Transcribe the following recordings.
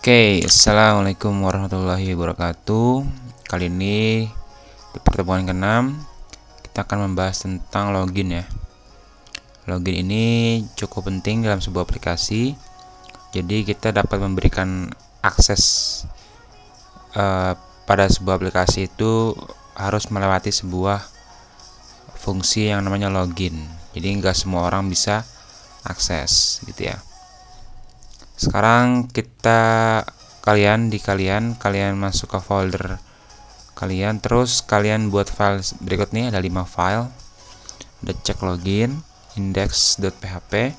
Oke, assalamualaikum warahmatullahi wabarakatuh. Kali ini di pertemuan ke-6 kita akan membahas tentang login ya. Login ini cukup penting dalam sebuah aplikasi. Jadi kita dapat memberikan akses pada sebuah aplikasi itu harus melewati sebuah fungsi yang namanya login. Jadi nggak semua orang bisa akses gitu ya. Sekarang kalian masuk ke folder kalian, terus kalian buat file berikut nih, ada 5 file. Ada check login, index.php,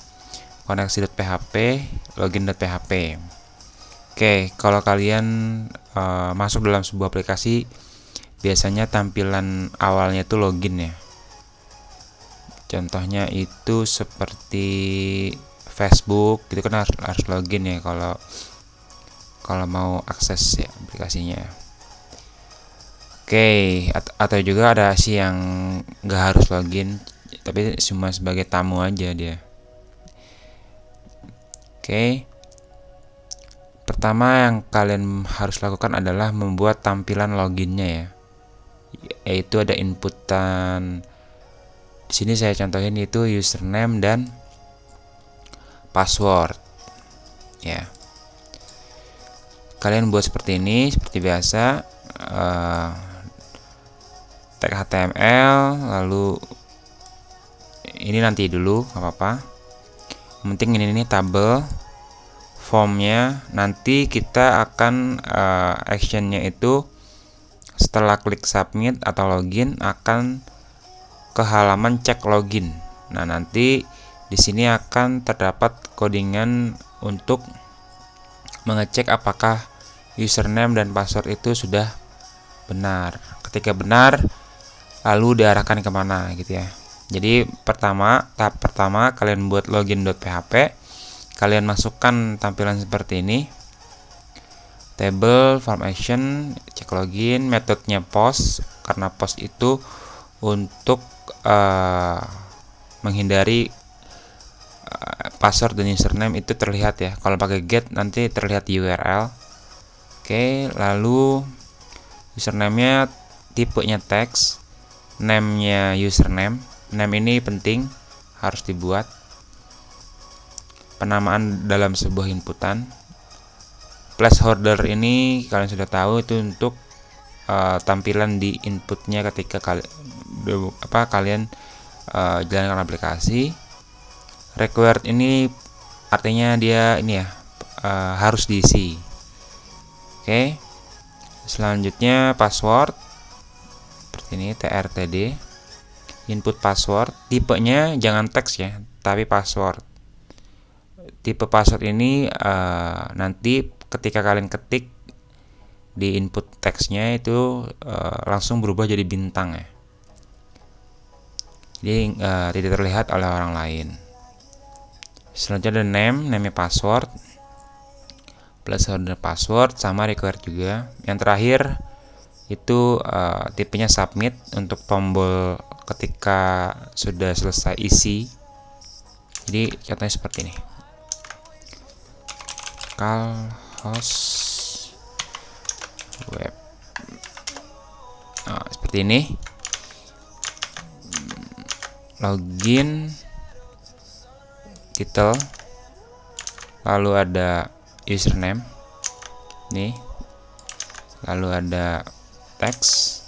koneksi.php, login.php. Oke, kalau kalian masuk dalam sebuah aplikasi, biasanya tampilan awalnya itu login ya. Contohnya itu seperti Facebook gitu kan, harus login ya kalau mau akses ya aplikasinya. Oke, atau juga ada sih yang nggak harus login, tapi cuma sebagai tamu aja dia. Oke, pertama yang kalian harus lakukan adalah membuat tampilan loginnya ya, yaitu ada inputan. Di sini saya contohin itu username dan password ya. Kalian buat seperti ini, seperti biasa, tag HTML, lalu ini nanti dulu nggak apa-apa, yang penting ini tabel formnya. Nanti kita akan actionnya itu setelah klik submit atau login akan ke halaman cek login. Nah, nanti di sini akan terdapat codingan untuk mengecek apakah username dan password itu sudah benar. Ketika benar, lalu diarahkan kemana gitu ya. Jadi tahap pertama kalian buat login.php, kalian masukkan tampilan seperti ini, table, form action, cek login, metodenya post, karena post itu untuk menghindari password dan username itu terlihat ya. Kalau pakai get nanti terlihat URL. Oke, lalu username-nya tipenya text, name-nya username. Name ini penting, harus dibuat. Penamaan dalam sebuah inputan. Placeholder ini kalian sudah tahu, itu untuk tampilan di inputnya ketika kalian jalankan aplikasi. Required ini artinya dia ini ya, harus diisi. Oke, selanjutnya password seperti ini, trtd, input password, tipenya jangan teks ya, tapi password. Tipe password ini nanti ketika kalian ketik di input teksnya itu langsung berubah jadi bintang ya, jadi tidak terlihat oleh orang lain. Selanjutnya ada name password, placeholder password, sama required juga. Yang terakhir itu tipenya submit, untuk tombol ketika sudah selesai isi. Jadi contohnya seperti ini, localhost web, seperti ini. Login, title, lalu ada username nih, lalu ada teks.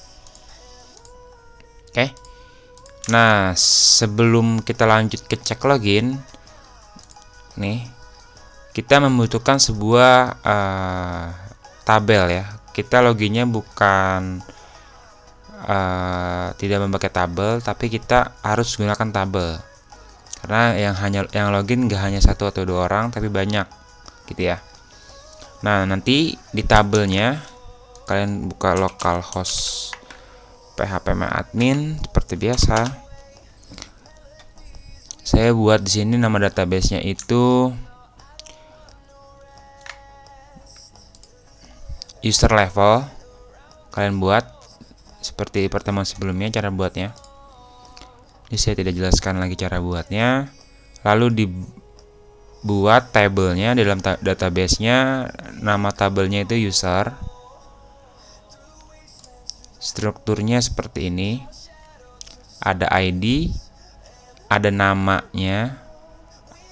Oke. Nah, sebelum kita lanjut ke cek login nih, kita membutuhkan sebuah tabel ya. Kita loginnya bukan tidak memakai tabel, tapi kita harus gunakan tabel. Karena yang login nggak hanya satu atau dua orang, tapi banyak gitu ya. Nah, nanti di tabelnya kalian buka localhost php-admin seperti biasa. Saya buat di sini nama database-nya itu user level. Kalian buat seperti pertemuan sebelumnya cara buatnya. Ini saya tidak jelaskan lagi cara buatnya. Lalu dibuat tabelnya dalam database-nya nama tabelnya itu user. Strukturnya seperti ini. Ada ID, ada namanya,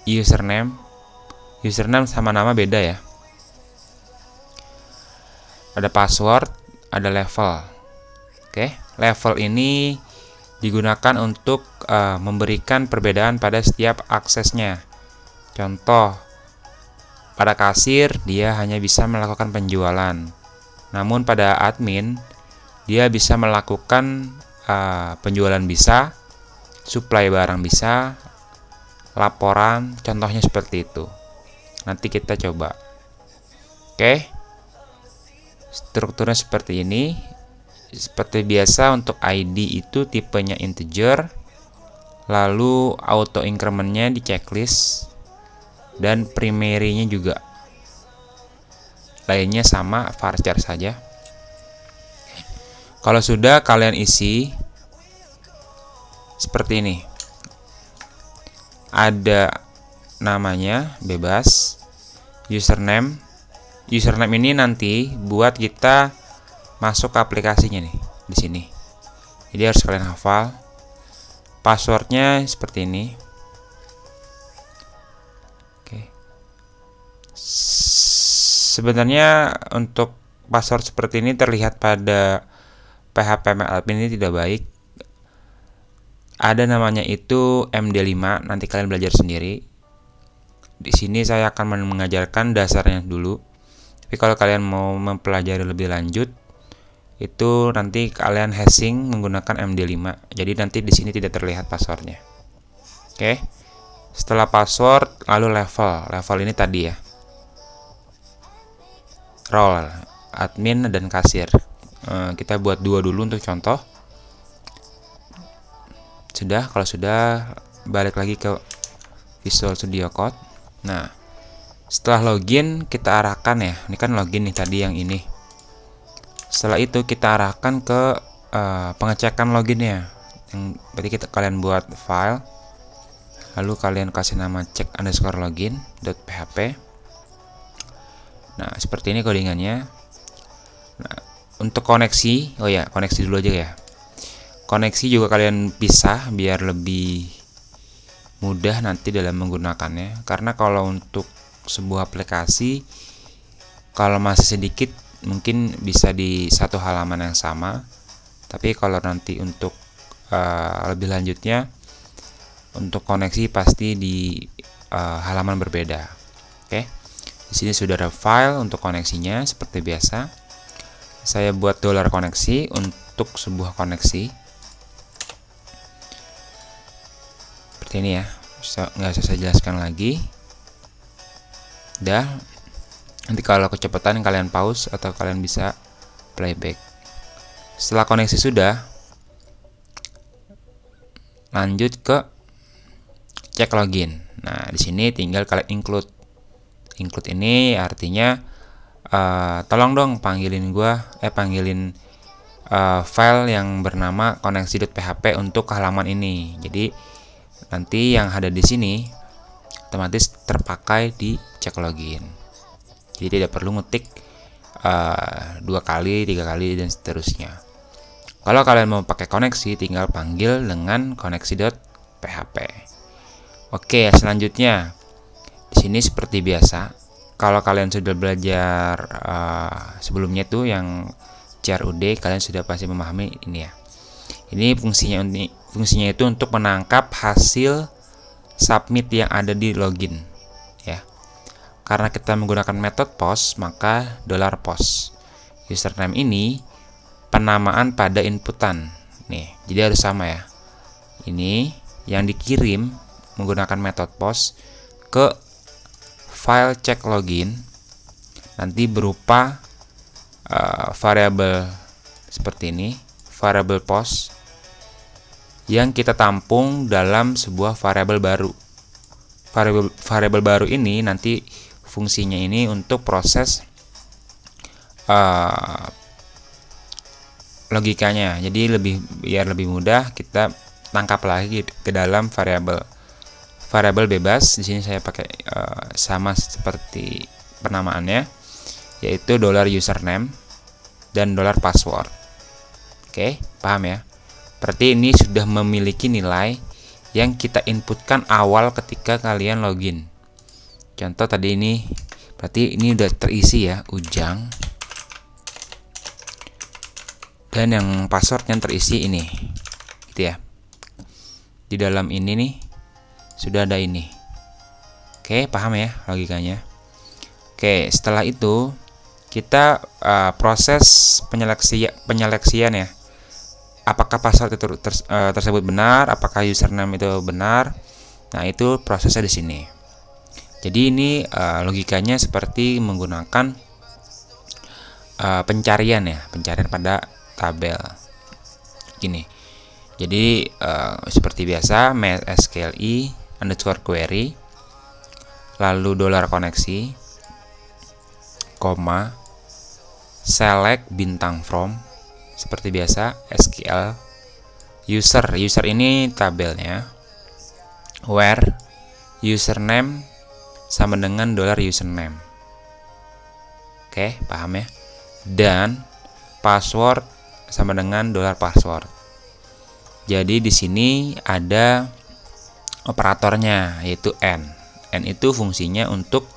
username. Username sama nama beda ya. Ada password, ada level. Oke, level ini digunakan untuk memberikan perbedaan pada setiap aksesnya. Contoh, pada kasir dia hanya bisa melakukan penjualan. Namun pada admin dia bisa melakukan penjualan bisa, supply barang bisa, laporan, contohnya seperti itu. Nanti kita coba. Oke. Strukturnya seperti ini. Seperti biasa untuk ID itu tipenya integer. Lalu auto incrementnya di checklist. Dan primary-nya juga. Lainnya sama, varchar saja. Kalau sudah, kalian isi seperti ini. Ada namanya bebas, username. Username ini nanti buat kita masuk ke aplikasinya nih di sini. Jadi harus kalian hafal. Passwordnya seperti ini. Oke. Sebenarnya untuk password seperti ini terlihat pada PHP admin ini tidak baik. Ada namanya itu MD5, nanti kalian belajar sendiri. Di sini saya akan mengajarkan dasarnya dulu. Tapi kalau kalian mau mempelajari lebih lanjut, itu nanti kalian hashing menggunakan MD5. Jadi nanti di sini tidak terlihat passwordnya. Oke. Setelah password, lalu level. Level ini tadi ya. Role, admin dan kasir. Kita buat dua dulu untuk contoh. Sudah, kalau sudah balik lagi ke Visual Studio Code. Nah, setelah login kita arahkan ya. Ini kan login nih tadi yang ini. Setelah itu kita arahkan ke pengecekan loginnya. Berarti kalian buat file, lalu kalian kasih nama check_login.php. Nah, seperti ini codingannya. Nah, untuk koneksi, oh ya, koneksi dulu aja ya. Koneksi juga kalian pisah biar lebih mudah nanti dalam menggunakannya. Karena kalau untuk sebuah aplikasi, kalau masih sedikit mungkin bisa di satu halaman yang sama. Tapi kalau nanti untuk lebih lanjutnya, untuk koneksi pasti di halaman berbeda. Oke. Di sini sudah ada file untuk koneksinya seperti biasa. Saya buat $koneksi untuk sebuah koneksi. Seperti ini ya. Nggak usah saya jelaskan lagi. Udah. Nanti kalau kecepatan kalian pause atau kalian bisa playback. Setelah koneksi sudah, lanjut ke cek login. Nah, di sini tinggal kalian include. Include ini artinya tolong dong panggilin file yang bernama koneksi.php untuk halaman ini. Jadi nanti yang ada di sini otomatis terpakai di cek login. Jadi tidak perlu ngetik 2 kali, 3 kali dan seterusnya. Kalau kalian mau pakai koneksi, tinggal panggil dengan koneksi.php. Oke, selanjutnya di sini seperti biasa. Kalau kalian sudah belajar sebelumnya tuh yang CRUD, kalian sudah pasti memahami ini ya. Ini fungsinya itu untuk menangkap hasil submit yang ada di login ya. Karena kita menggunakan metode post, maka $post. Username ini penamaan pada inputan. Nih, jadi harus sama ya. Ini yang dikirim menggunakan metode post ke file cek login nanti berupa variabel seperti ini, variabel post yang kita tampung dalam sebuah variabel baru. Variabel baru ini nanti fungsinya ini untuk proses logikanya. Jadi biar lebih mudah kita tangkap lagi ke dalam variabel bebas. Di sini saya pakai sama seperti penamaannya. yaitu $username dan $password. Oke, paham ya? Berarti ini sudah memiliki nilai yang kita inputkan awal ketika kalian login. Contoh tadi ini, berarti ini udah terisi ya, Ujang. Dan yang passwordnya terisi ini, gitu ya. Di dalam ini nih sudah ada ini. Oke, paham ya logikanya? Oke, setelah itu kita proses penyeleksian ya. Apakah password itu tersebut benar, apakah username itu benar. Nah, itu prosesnya di sini. Jadi ini logikanya seperti menggunakan pencarian ya, pencarian pada tabel. Gini. Jadi seperti biasa, MySQLi _query, lalu $koneksi, koma, select bintang from, seperti biasa SQL, user ini tabelnya, where username sama dengan $username. Oke, paham ya? Dan password sama dengan $password. Jadi di sini ada operatornya, yaitu n. N itu fungsinya untuk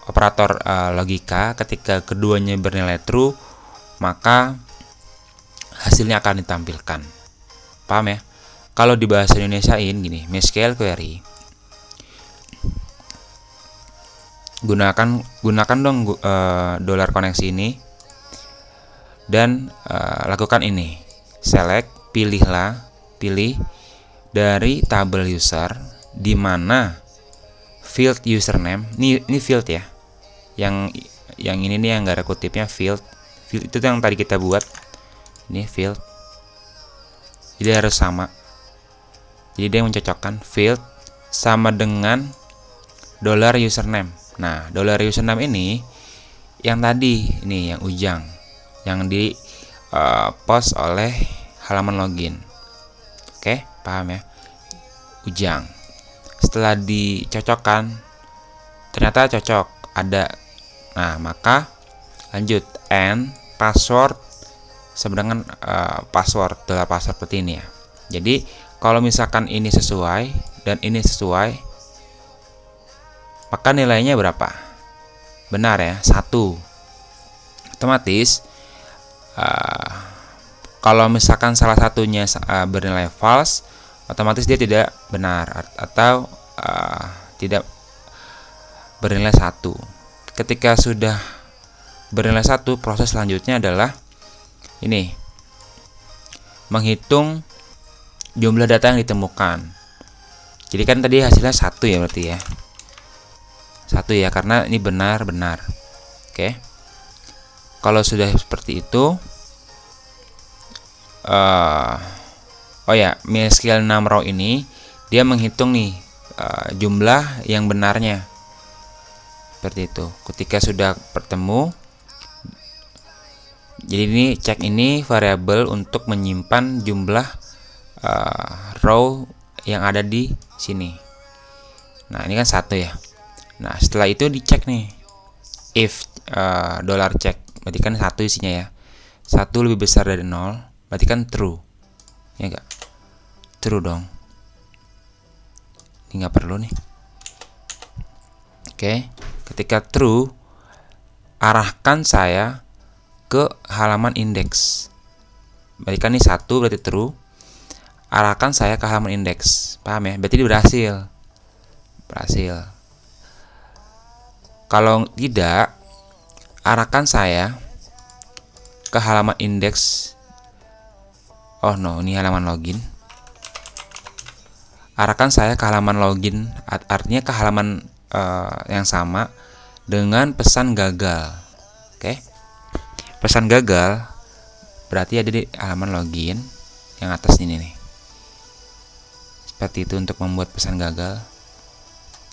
operator logika. Ketika keduanya bernilai true, maka hasilnya akan ditampilkan. Paham ya? Kalau di bahasa Indonesiain gini, MySQL query. Gunakan dong $koneksi ini dan lakukan ini. Select, pilih dari tabel user di mana field username. Ini field ya. Yang ini nih yang enggak ada kutipnya, field itu yang tadi kita buat. Ini field. Jadi harus sama. Jadi dia mencocokkan field sama dengan $username. Nah, $username ini yang tadi ini yang Ujang yang di post oleh halaman login. Oke, paham ya? Ujang. Setelah dicocokkan ternyata cocok, ada. Nah, maka lanjut and password sama dengan password seperti ini ya. Jadi kalau misalkan ini sesuai dan ini sesuai, maka nilainya berapa? Benar ya, 1. Otomatis kalau misalkan salah satunya bernilai false, otomatis dia tidak benar atau tidak bernilai 1. Ketika sudah bernilai 1, proses selanjutnya adalah ini, menghitung jumlah data yang ditemukan. Jadi kan tadi hasilnya 1 ya, berarti ya 1 ya, karena ini benar-benar. Oke. Kalau sudah seperti itu, oh ya, MySQL numRow ini dia menghitung nih jumlah yang benarnya. Seperti itu. Ketika sudah bertemu, jadi ini cek ini variabel untuk menyimpan jumlah row yang ada di sini. Nah, ini kan 1 ya. Nah, setelah itu dicek nih, if $check, berarti kan 1 isinya ya. 1 lebih besar dari 0, berarti kan true. Ya enggak? True dong. Ini nggak perlu nih. Oke, ketika true, arahkan saya ke halaman indeks. Berarti kan ini 1 berarti true. Arahkan saya ke halaman indeks. Paham ya? Berarti berhasil. Kalau tidak, arahkan saya ke halaman indeks. Oh no, ini halaman login. Arahkan saya ke halaman login, artinya ke halaman yang sama dengan pesan gagal. Oke. Pesan gagal berarti ada di halaman login yang atas ini nih. Seperti itu untuk membuat pesan gagal.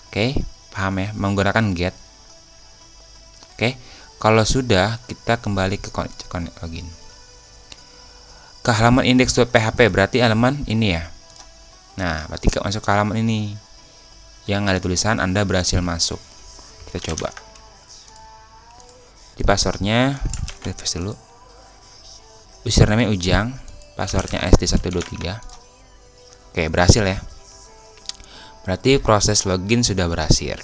Oke, paham ya? Menggunakan get. Oke, kalau sudah, kita kembali ke login. Ke halaman index.php berarti halaman ini ya. Nah, berarti masuk ke halaman ini yang ada tulisan Anda berhasil masuk. Kita coba. Di passwordnya refresh dulu. Username Ujang, passwordnya SD123. Oke, berhasil ya. Berarti proses login sudah berhasil.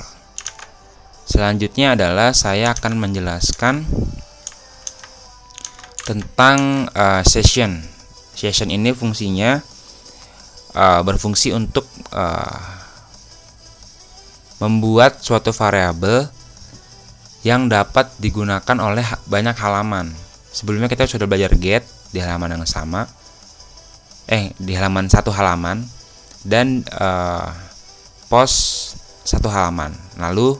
Selanjutnya adalah saya akan menjelaskan tentang session. Session ini fungsinya berfungsi untuk membuat suatu variabel yang dapat digunakan oleh banyak halaman. Sebelumnya kita sudah belajar get di halaman yang sama, di halaman satu halaman, dan post satu halaman. Lalu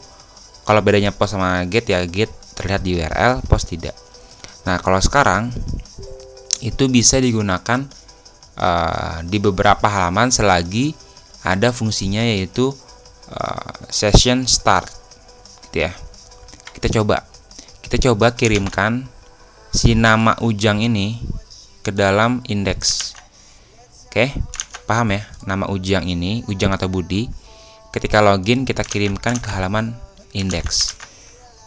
kalau bedanya post sama get, ya get terlihat di URL, post tidak. Nah, kalau sekarang itu bisa digunakan di beberapa halaman selagi ada fungsinya, yaitu session start, gitu ya. Kita coba kirimkan si nama Ujang ini ke dalam indeks. Oke, paham ya? Nama Ujang ini, Ujang atau Budi, ketika login kita kirimkan ke halaman indeks.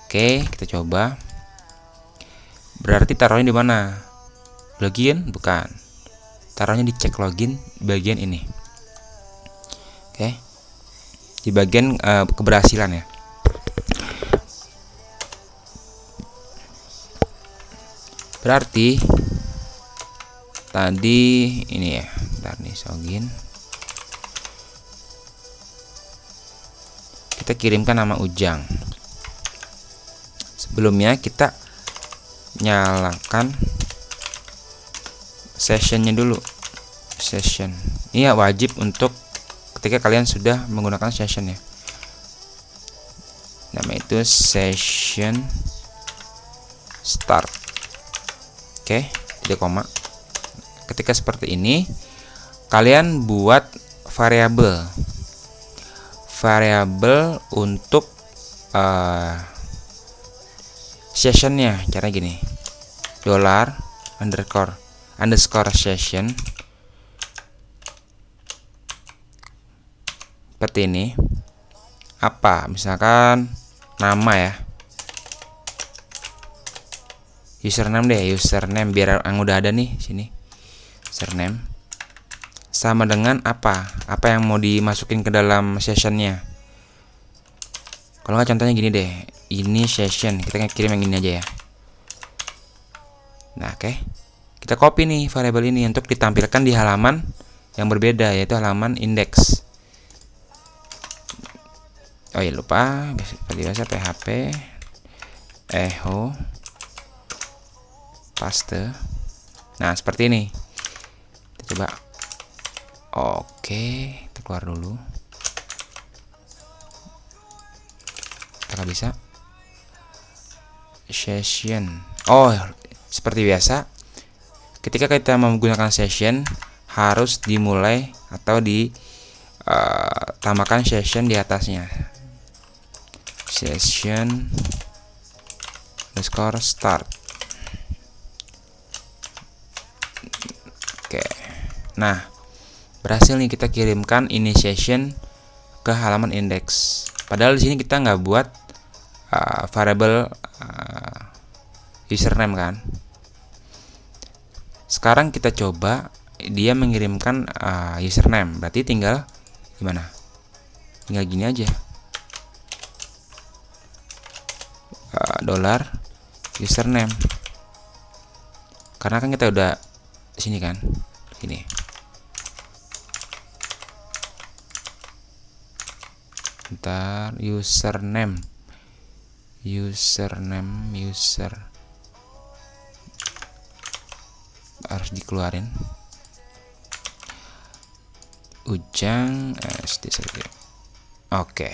Oke, kita coba. Berarti taruhnya di mana? Login? Bukan. Taruhnya di cek login bagian ini. Oke. Di bagian keberhasilan ya. Berarti tadi ini ya. Bentar nih, login. Kita kirimkan nama Ujang. Sebelumnya kita nyalakan sessionnya dulu. Session ini ya wajib untuk ketika kalian sudah menggunakan session ya. Nama itu session start. Oke, tidak koma. Ketika seperti ini, kalian buat variabel untuk sessionnya. Cara gini, $_session seperti ini. Apa? Misalkan nama ya, username deh, username biar yang udah ada nih sini. Username sama dengan apa yang mau dimasukin ke dalam sessionnya. Kalau nggak contohnya gini deh, ini session, kita kirim yang ini aja ya. Nah, oke. Kita copy nih variabel ini untuk ditampilkan di halaman yang berbeda, yaitu halaman indeks. Oh ya, lupa, seperti biasa php echo paste. Nah, seperti ini. Kita coba. Oke, kita keluar dulu. Kita nggak bisa. Session. Oh, seperti biasa. Ketika kita menggunakan session, harus dimulai atau ditambahkan session di atasnya. Session _start. Oke. Nah, berhasil nih kita kirimkan ini session ke halaman indeks. Padahal di sini kita nggak buat variabel username kan. Sekarang kita coba dia mengirimkan username. Berarti tinggal gimana? Tinggal gini aja. $username. Karena kan kita udah sini kan. Gini. Bentar, username harus dikeluarin. Ujang SD1. Oke.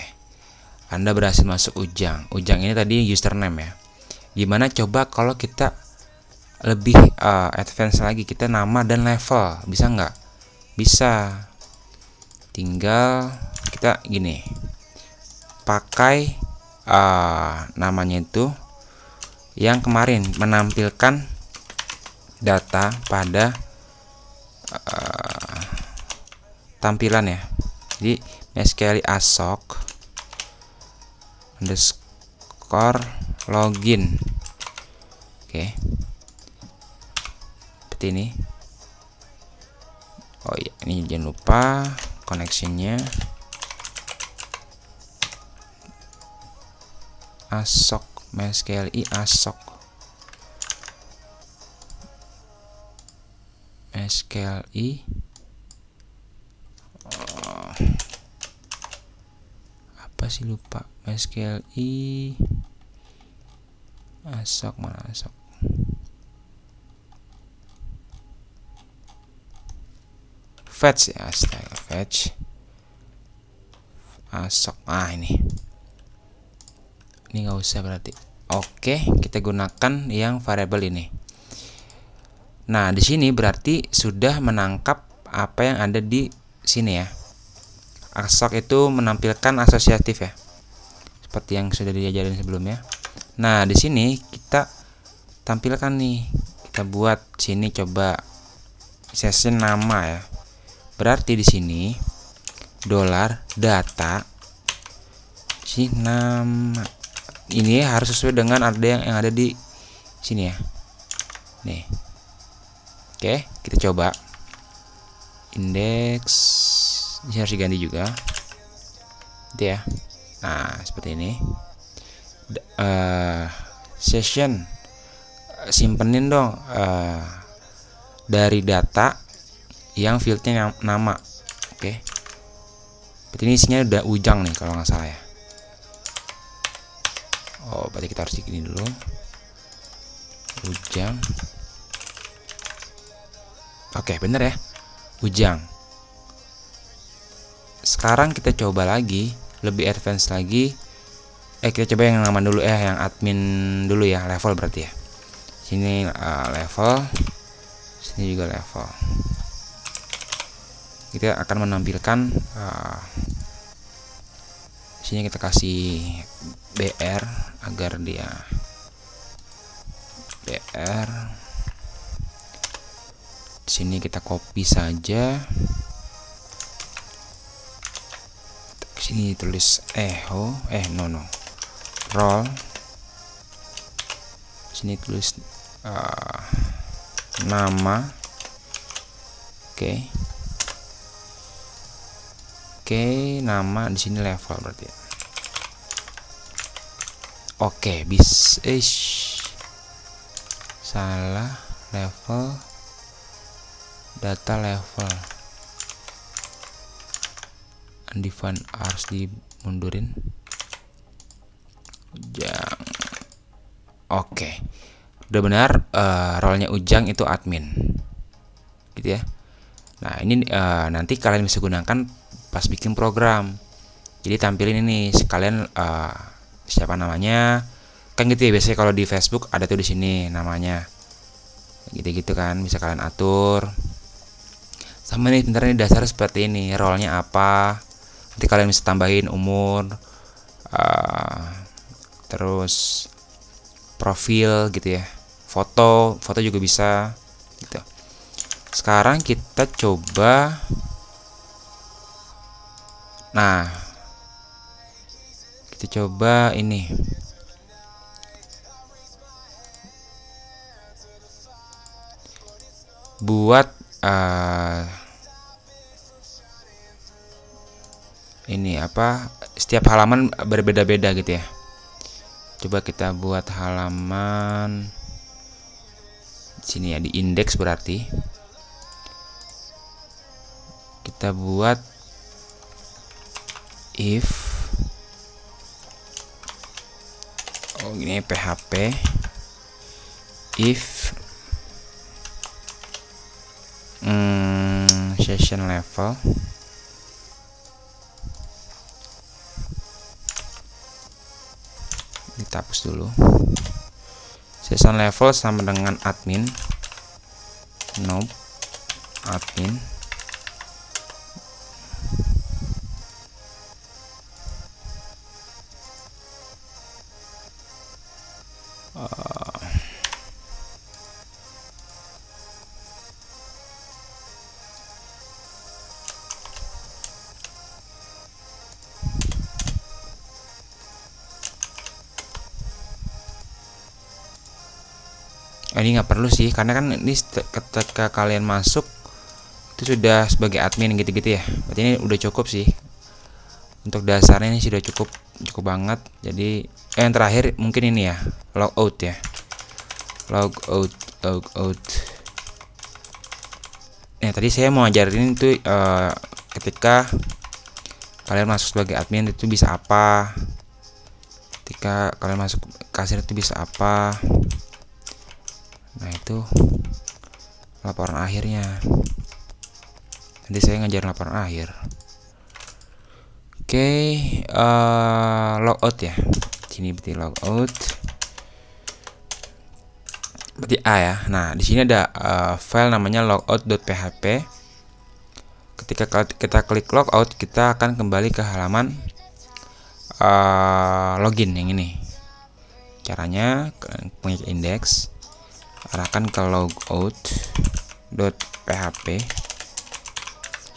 Anda berhasil masuk Ujang. Ujang ini tadi username ya. Gimana coba kalau kita lebih advance lagi, kita nama dan level, bisa nggak? Bisa. Tinggal kita gini, pakai namanya itu yang kemarin menampilkan data pada tampilan ya. Jadi SQL asok _login. Oke. Seperti ini. Oh iya, ini jangan lupa connectionnya ASOC MySQLi ASOC MySQLi apa sih, lupa. MySQLi ASOC, mana ASOC? Fetch ya, astaga, fetch ASOC. Ini nggak usah berarti. Oke, kita gunakan yang variabel ini. Nah, di sini berarti sudah menangkap apa yang ada di sini ya. ASOC itu menampilkan asosiatif ya, seperti yang sudah diajarin sebelumnya. Nah, di sini kita tampilkan nih, kita buat sini coba session nama ya. Berarti di sini $data si nama ini harus sesuai dengan ada yang ada di sini ya. Nih. Oke, kita coba. Indeks ini harus diganti juga. Gitu ya. Nah, seperti ini. Session simpenin dong dari data yang fieldnya nama. Oke. Berarti ini isinya udah Ujang nih kalau nggak salah ya. Oh, berarti kita harus begini dulu. Ujang. Oke, bener ya. Ujang. Sekarang kita coba lagi, lebih advance lagi. Kita coba yang nama dulu yang admin dulu ya, level berarti ya. Sini level. Sini juga level. Kita akan menampilkan sini kita kasih BR agar dia BR. Sini kita copy saja. Sini tulis role. Sini tulis nama. Oke, nama di sini level berarti ya. Oke, salah level, data level. Undefined harus dimundurin. Ujang. Oke. Udah benar, role-nya Ujang itu admin. Gitu ya. Nah, ini nanti kalian bisa gunakan pas bikin program. Jadi tampilin ini sekalian siapa namanya. Kan gitu ya, biasanya kalau di Facebook ada tuh di sini namanya. Gitu-gitu kan, bisa kalian atur. Sama nih sebentar, ini dasar seperti ini, role-nya apa. Nanti kalian bisa tambahin umur, terus profil gitu ya. Foto juga bisa gitu. Sekarang kita coba. Nah, kita coba ini. Buat ini apa? Setiap halaman berbeda-beda gitu ya. Coba kita buat halaman sini ya, di indeks berarti. Kita buat if gini PHP if session level kita hapus dulu. Session level sama dengan admin. Nope, admin. Ini nggak perlu sih, karena kan ini ketika kalian masuk itu sudah sebagai admin gitu-gitu ya. Berarti ini udah cukup sih. Untuk dasarnya ini sudah cukup banget. Jadi yang terakhir mungkin ini ya, logout ya. Logout. Nah, tadi saya mau ajarin itu ketika kalian masuk sebagai admin itu bisa apa. Ketika kalian masuk kasir itu bisa apa. Nah, itu laporan akhirnya. Nanti saya ngajarin laporan akhir. Oke, logout ya. Sini berarti logout. Berarti A ya. Nah, di sini ada file namanya logout.php. Ketika kita klik logout, kita akan kembali ke halaman login yang ini. Caranya punya index, arahkan ke logout.php.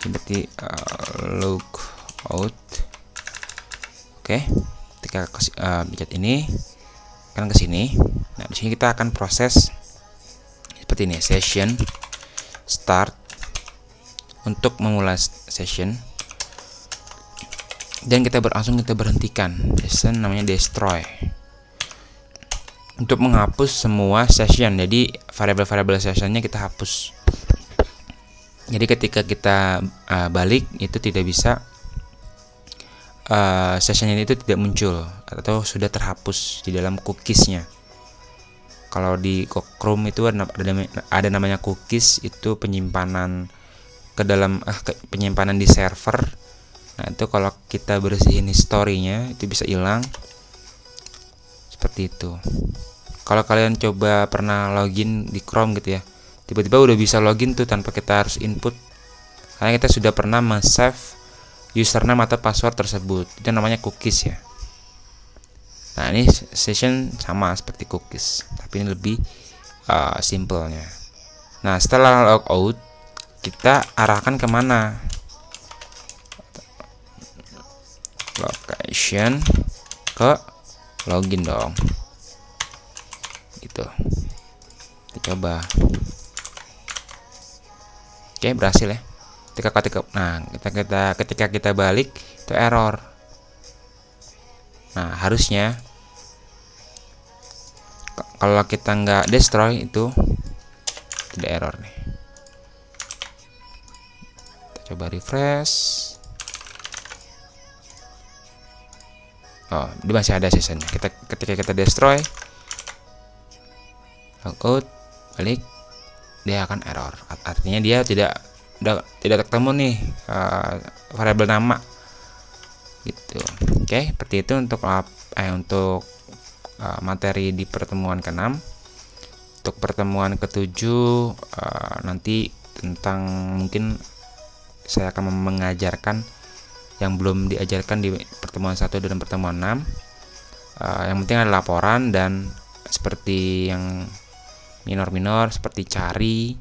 Berarti logout. Oke, ketika pencet ini kan ke sini. Nah, di sini kita akan proses seperti ini, session start untuk memulai session, dan kita berhentikan session namanya destroy untuk menghapus semua session. Jadi variabel-variabel sessionnya kita hapus. Jadi ketika kita balik itu tidak bisa session ini itu tidak muncul atau sudah terhapus di dalam cookiesnya. Kalau di Chrome itu ada namanya cookies, itu penyimpanan ke dalam penyimpanan di server. Nah, itu kalau kita bersihin historinya itu bisa hilang. Seperti itu. Kalau kalian coba pernah login di Chrome gitu ya, tiba-tiba udah bisa login tuh tanpa kita harus input, karena kita sudah pernah men-save username atau password tersebut. Itu namanya cookies ya. Nah, ini session sama seperti cookies, tapi ini lebih simpelnya. Nah, setelah logout, kita arahkan kemana? Location ke login dong. Gitu. Kita coba. Oke, berhasil ya. Ketika kita balik itu error. Nah, harusnya kalau kita nggak destroy itu tidak error nih. Kita coba refresh. Oh, dia masih ada sessionnya. Ketika kita destroy, logout, balik, dia akan error. Artinya dia tidak ketemu nih variabel nama gitu. Oke, seperti itu untuk materi di pertemuan ke-6. Untuk pertemuan ke-7 nanti tentang, mungkin saya akan mengajarkan yang belum diajarkan di pertemuan 1 dan pertemuan 6. Yang penting ada laporan, dan seperti yang minor-minor seperti cari,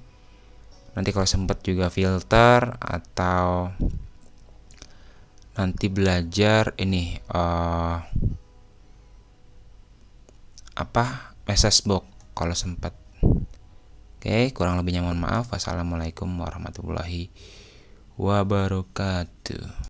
nanti kalau sempat juga filter, atau nanti belajar ini message box kalau sempat. Oke, kurang lebihnya mohon maaf. Wassalamualaikum warahmatullahi wabarakatuh.